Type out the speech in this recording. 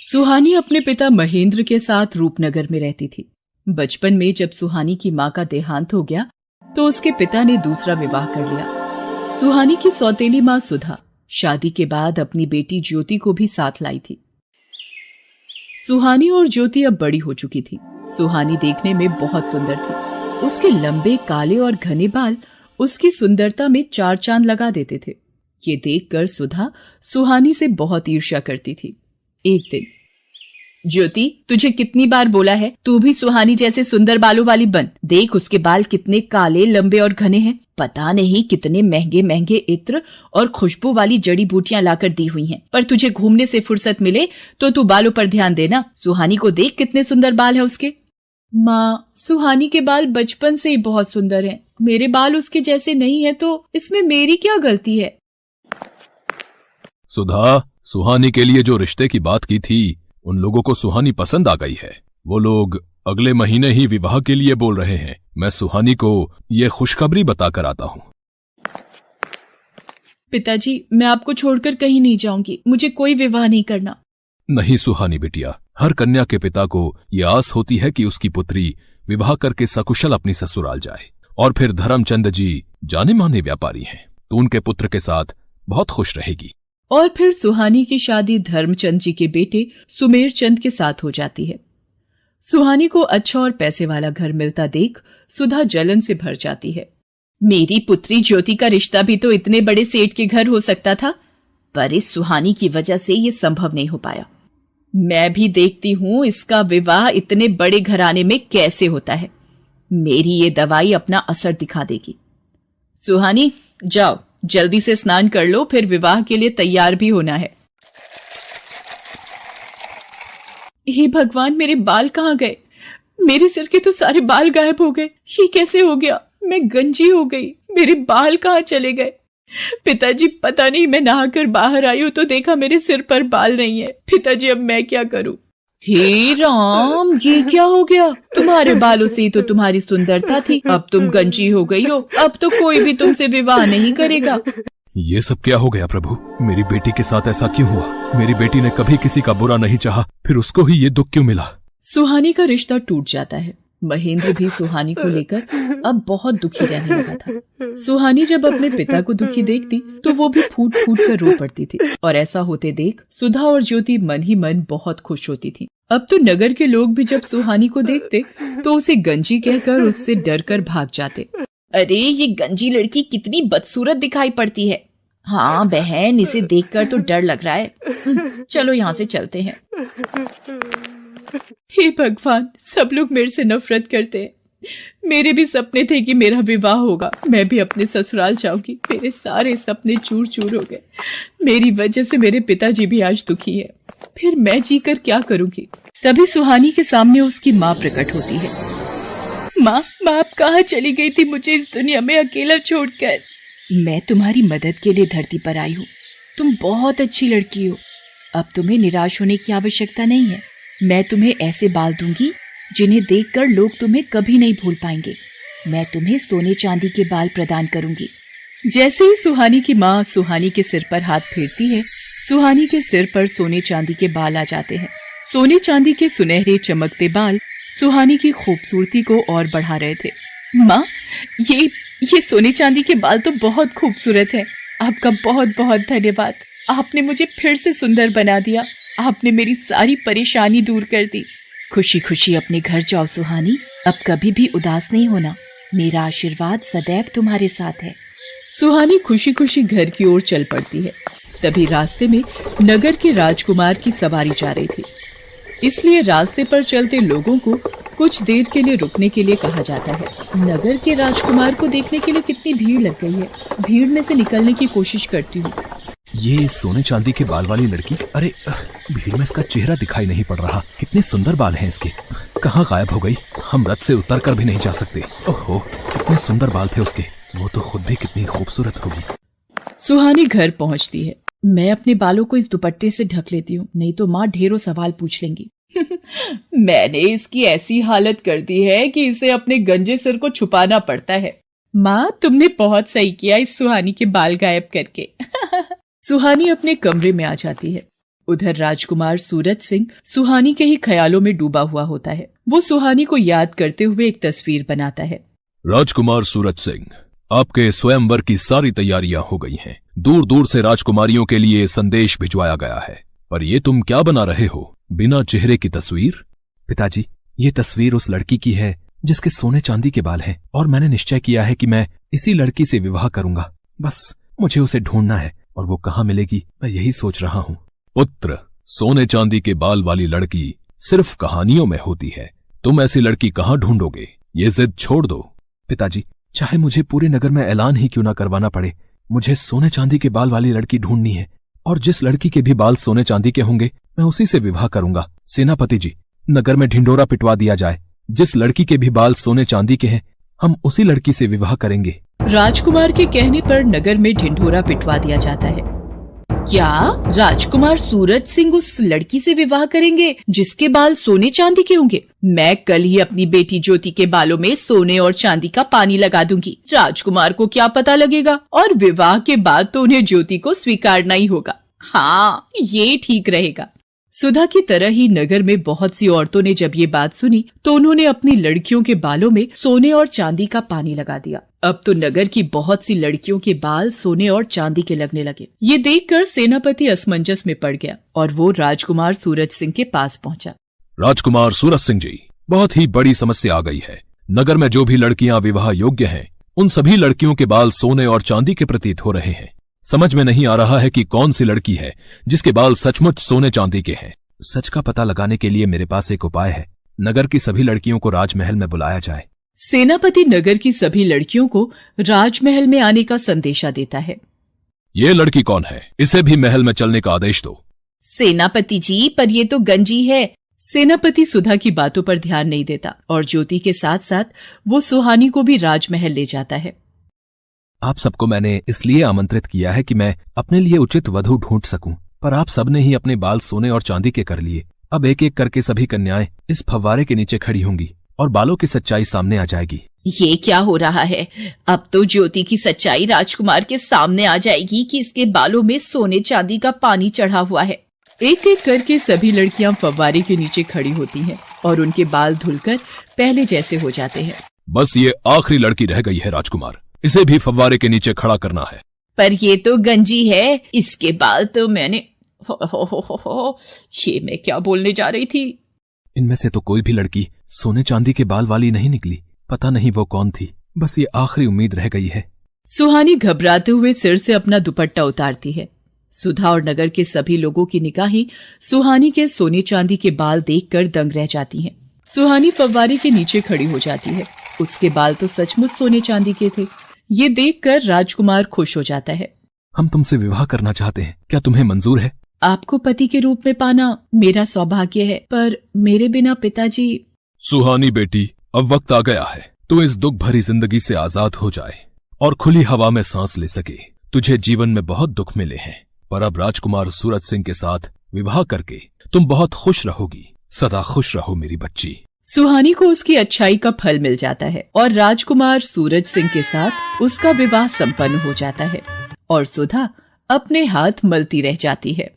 सुहानी अपने पिता महेंद्र के साथ रूपनगर में रहती थी। बचपन में जब सुहानी की मां का देहांत हो गया तो उसके पिता ने दूसरा विवाह कर लिया। सुहानी की सौतेली मां सुधा शादी के बाद अपनी बेटी ज्योति को भी साथ लाई थी। सुहानी और ज्योति अब बड़ी हो चुकी थी। सुहानी देखने में बहुत सुंदर थी। उसके लंबे काले और घने बाल उसकी सुंदरता में चार चांद लगा देते थे। ये देखकर सुधा सुहानी से बहुत ईर्ष्या करती थी। एक दिन, ज्योति, तुझे कितनी बार बोला है तू भी सुहानी जैसे सुंदर बालों वाली बन। देख उसके बाल कितने काले, लंबे और घने हैं। पता नहीं कितने महंगे महंगे इत्र और खुशबू वाली जड़ी बूटियां लाकर दी हुई हैं। पर तुझे घूमने से फुर्सत मिले तो तू बालों पर ध्यान देना। सुहानी को देख कितने सुंदर बाल है उसके। माँ, सुहानी के बाल बचपन से ही बहुत सुंदर हैं। मेरे बाल उसके जैसे नहीं है तो इसमें मेरी क्या गलती है? सुधा, सुहानी के लिए जो रिश्ते की बात की थी उन लोगों को सुहानी पसंद आ गई है। वो लोग अगले महीने ही विवाह के लिए बोल रहे हैं। मैं सुहानी को ये खुशखबरी बताकर आता हूँ। पिताजी, मैं आपको छोड़कर कहीं नहीं जाऊंगी। मुझे कोई विवाह नहीं करना। नहीं सुहानी बिटिया, हर कन्या के पिता को ये आस होती है कि उसकी पुत्री विवाह करके सकुशल अपनी ससुराल जाए। और फिर धर्मचंद जी जाने माने व्यापारी हैं, तो उनके पुत्र के साथ बहुत खुश रहेगी। और फिर सुहानी की शादी धर्मचंद जी के बेटे सुमेर चंद के साथ हो जाती है। सुहानी को अच्छा और पैसे वाला घर मिलता देख सुधा जलन से भर जाती है। मेरी पुत्री ज्योति का रिश्ता भी तो इतने बड़े सेठ के घर हो सकता था, पर इस सुहानी की वजह से ये संभव नहीं हो पाया। मैं भी देखती हूँ इसका विवाह इतने बड़े घराने में कैसे होता है। मेरी ये दवाई अपना असर दिखा देगी। सुहानी, जाओ जल्दी से स्नान कर लो, फिर विवाह के लिए तैयार भी होना है। हे भगवान, मेरे बाल कहाँ गए? मेरे सिर के तो सारे बाल गायब हो गए। ये कैसे हो गया? मैं गंजी हो गई। मेरे बाल कहाँ चले गए? पिताजी, पता नहीं, मैं नहाकर बाहर आई हूँ तो देखा मेरे सिर पर बाल नहीं है। पिताजी, अब मैं क्या करूँ? हे राम, ये क्या हो गया? तुम्हारे बालों से ही तो तुम्हारी सुंदरता थी, अब तुम गंजी हो गई हो। अब तो कोई भी तुमसे विवाह नहीं करेगा। ये सब क्या हो गया प्रभु? मेरी बेटी के साथ ऐसा क्यों हुआ? मेरी बेटी ने कभी किसी का बुरा नहीं चाहा, फिर उसको ही ये दुख क्यों मिला? सुहानी का रिश्ता टूट जाता है। महेंद्र भी सुहानी को लेकर अब बहुत दुखी रहने लगा था। सुहानी जब अपने पिता को दुखी देखती तो वो भी फूट फूट कर रो पड़ती थी। और ऐसा होते देख सुधा और ज्योति मन ही मन बहुत खुश होती थी। अब तो नगर के लोग भी जब सुहानी को देखते तो उसे गंजी कहकर उससे डर कर भाग जाते। अरे, ये गंजी लड़की कितनी बदसूरत दिखाई पड़ती है। हाँ बहन, इसे देखकर तो डर लग रहा है। चलो यहाँ से चलते हैं। हे भगवान, सब लोग मेरे से नफरत करते हैं। मेरे भी सपने थे कि मेरा विवाह होगा, मैं भी अपने ससुराल जाऊंगी। मेरे सारे सपने चूर चूर हो गए। मेरी वजह से मेरे पिताजी भी आज दुखी है। फिर मैं जीकर क्या करूंगी? तभी सुहानी के सामने उसकी माँ प्रकट होती है। माँ, आप कहाँ चली गई थी मुझे इस दुनिया में अकेला छोड़कर? मैं तुम्हारी मदद के लिए धरती पर आई हूँ। तुम बहुत अच्छी लड़की हो। अब तुम्हें निराश होने की आवश्यकता नहीं है। मैं तुम्हें ऐसे बाल दूंगी जिन्हें देखकर लोग तुम्हें कभी नहीं भूल पाएंगे। मैं तुम्हें सोने चांदी के बाल प्रदान करूंगी। जैसे ही सुहानी की माँ सुहानी के सिर पर हाथ फेरती है, सुहानी के सिर पर सोने चांदी के बाल आ जाते हैं। सोने चांदी के सुनहरे चमकते बाल सुहानी की खूबसूरती को और बढ़ा रहे थे। माँ, ये सोने चांदी के बाल तो बहुत खूबसूरत है। आपका बहुत बहुत धन्यवाद। आपने मुझे फिर से सुंदर बना दिया। आपने मेरी सारी परेशानी दूर कर दी। खुशी खुशी अपने घर जाओ सुहानी। अब कभी भी उदास नहीं होना। मेरा आशीर्वाद सदैव तुम्हारे साथ है। सुहानी खुशी खुशी घर की ओर चल पड़ती है। तभी रास्ते में नगर के राजकुमार की सवारी जा रही थी, इसलिए रास्ते पर चलते लोगों को कुछ देर के लिए रुकने के लिए कहा जाता है। नगर के राजकुमार को देखने के लिए कितनी भीड़ लग गई है। भीड़ में से निकलने की कोशिश करती हूँ। ये सोने चांदी के बाल वाली लड़की, अरे भीड़ में इसका चेहरा दिखाई नहीं पड़ रहा। कितने सुंदर बाल हैं इसके। कहाँ गायब हो गई? हम रथ से उतर कर भी नहीं जा सकते। ओहो, कितने सुंदर बाल थे उसके। वो तो खुद भी कितनी खूबसूरत होगी। सुहानी घर पहुँचती है। मैं अपने बालों को इस दुपट्टे से ढक लेती हूँ, नहीं तो माँ ढेरों सवाल पूछ लेंगी। मैंने इसकी ऐसी हालत कर दी है कि इसे अपने गंजे सिर को छुपाना पड़ता है। माँ, तुमने बहुत सही किया इस सुहानी के बाल गायब करके। सुहानी अपने कमरे में आ जाती है। उधर राजकुमार सूरज सिंह सुहानी के ही ख्यालों में डूबा हुआ होता है। वो सुहानी को याद करते हुए एक तस्वीर बनाता है। राजकुमार सूरज सिंह, आपके स्वयंवर की सारी तैयारियां हो गई हैं। दूर दूर से राजकुमारियों के लिए संदेश भिजवाया गया है। पर ये तुम क्या बना रहे हो? बिना चेहरे की तस्वीर? पिताजी, ये तस्वीर उस लड़की की है जिसके सोने चांदी के बाल हैं, और मैंने निश्चय किया है कि मैं इसी लड़की से विवाह करूंगा। बस मुझे उसे ढूंढना है, और वो कहाँ मिलेगी मैं यही सोच रहा हूँ। पुत्र, सोने चांदी के बाल वाली लड़की सिर्फ कहानियों में होती है। तुम ऐसी लड़की कहाँ ढूंढोगे? ये जिद छोड़ दो। पिताजी, चाहे मुझे पूरे नगर में ऐलान ही क्यों ना करवाना पड़े, मुझे सोने चांदी के बाल वाली लड़की ढूंढनी है, और जिस लड़की के भी बाल सोने चांदी के होंगे मैं उसी से विवाह करूंगा। सेनापति जी, नगर में ढिंडोरा पिटवा दिया जाए। जिस लड़की के भी बाल सोने चांदी के हैं, हम उसी लड़की से विवाह करेंगे। राजकुमार के कहने पर नगर में ढिंढोरा पिटवा दिया जाता है। क्या राजकुमार सूरज सिंह उस लड़की से विवाह करेंगे जिसके बाल सोने चांदी के होंगे? मैं कल ही अपनी बेटी ज्योति के बालों में सोने और चांदी का पानी लगा दूंगी। राजकुमार को क्या पता लगेगा, और विवाह के बाद तो उन्हें ज्योति को स्वीकारना ही होगा। हाँ, ये ठीक रहेगा। सुधा की तरह ही नगर में बहुत सी औरतों ने जब ये बात सुनी तो उन्होंने अपनी लड़कियों के बालों में सोने और चांदी का पानी लगा दिया। अब तो नगर की बहुत सी लड़कियों के बाल सोने और चांदी के लगने लगे। ये देखकर सेनापति असमंजस में पड़ गया और वो राजकुमार सूरज सिंह के पास पहुंचा। राजकुमार सूरज सिंह जी, बहुत ही बड़ी समस्या आ गई है। नगर में जो भी लड़कियां विवाह योग्य हैं, उन सभी लड़कियों के बाल सोने और चांदी के प्रतीत हो रहे हैं। समझ में नहीं आ रहा है कि कौन सी लड़की है जिसके बाल सचमुच सोने चांदी के हैं। सच का पता लगाने के लिए मेरे पास एक उपाय है। नगर की सभी लड़कियों को राजमहल में बुलाया जाए। सेनापति नगर की सभी लड़कियों को राजमहल में आने का संदेशा देता है। ये लड़की कौन है? इसे भी महल में चलने का आदेश दो। सेनापति जी, पर ये तो गंजी है। सेनापति सुधा की बातों पर ध्यान नहीं देता और ज्योति के साथ साथ वो सुहानी को भी राजमहल ले जाता है। आप सबको मैंने इसलिए आमंत्रित किया है कि मैं अपने लिए उचित वधू ढूंढ सकूं, पर आप सबने ही अपने बाल सोने और चांदी के कर लिए। अब एक एक करके सभी कन्याएं इस फव्वारे के नीचे खड़ी होंगी और बालों की सच्चाई सामने आ जाएगी। ये क्या हो रहा है? अब तो ज्योति की सच्चाई राजकुमार के सामने आ जाएगी कि इसके बालों में सोने चांदी का पानी चढ़ा हुआ है। एक एक करके सभी लड़कियां फव्वारे के नीचे खड़ी होती हैं और उनके बाल धुलकर पहले जैसे हो जाते हैं। बस ये आखिरी लड़की रह गई है राजकुमार, इसे भी फव्वारे के नीचे खड़ा करना है। पर ये तो गंजी है, इसके बाल तो मैंने हो, ये मैं क्या बोलने जा रही थी। इनमें से तो कोई भी लड़की सोने चांदी के बाल वाली नहीं निकली। पता नहीं वो कौन थी। बस ये आखिरी उम्मीद रह गई है। सुहानी घबराते हुए सिर से अपना दुपट्टा उतारती है। सुधा और नगर के सभी लोगों की निगाहें सुहानी के सोने चांदी के बाल देखकर दंग रह जाती हैं। सुहानी फव्वारे के नीचे खड़ी हो जाती है। उसके बाल तो सचमुच सोने चांदी के थे। ये देखकर राजकुमार खुश हो जाता है। हम तुमसे विवाह करना चाहते हैं, क्या तुम्हें मंजूर है? आपको पति के रूप में पाना मेरा सौभाग्य है, पर मेरे बिना पिताजी। सुहानी बेटी, अब वक्त आ गया है तू इस दुख भरी जिंदगी से आजाद हो जाए और खुली हवा में सांस ले सके। तुझे जीवन में बहुत दुख मिले हैं, पर अब राजकुमार सूरज सिंह के साथ विवाह करके तुम बहुत खुश रहोगी। सदा खुश रहो मेरी बच्ची। सुहानी को उसकी अच्छाई का फल मिल जाता है और राजकुमार सूरज सिंह के साथ उसका विवाह संपन्न हो जाता है और सुधा अपने हाथ मलती रह जाती है।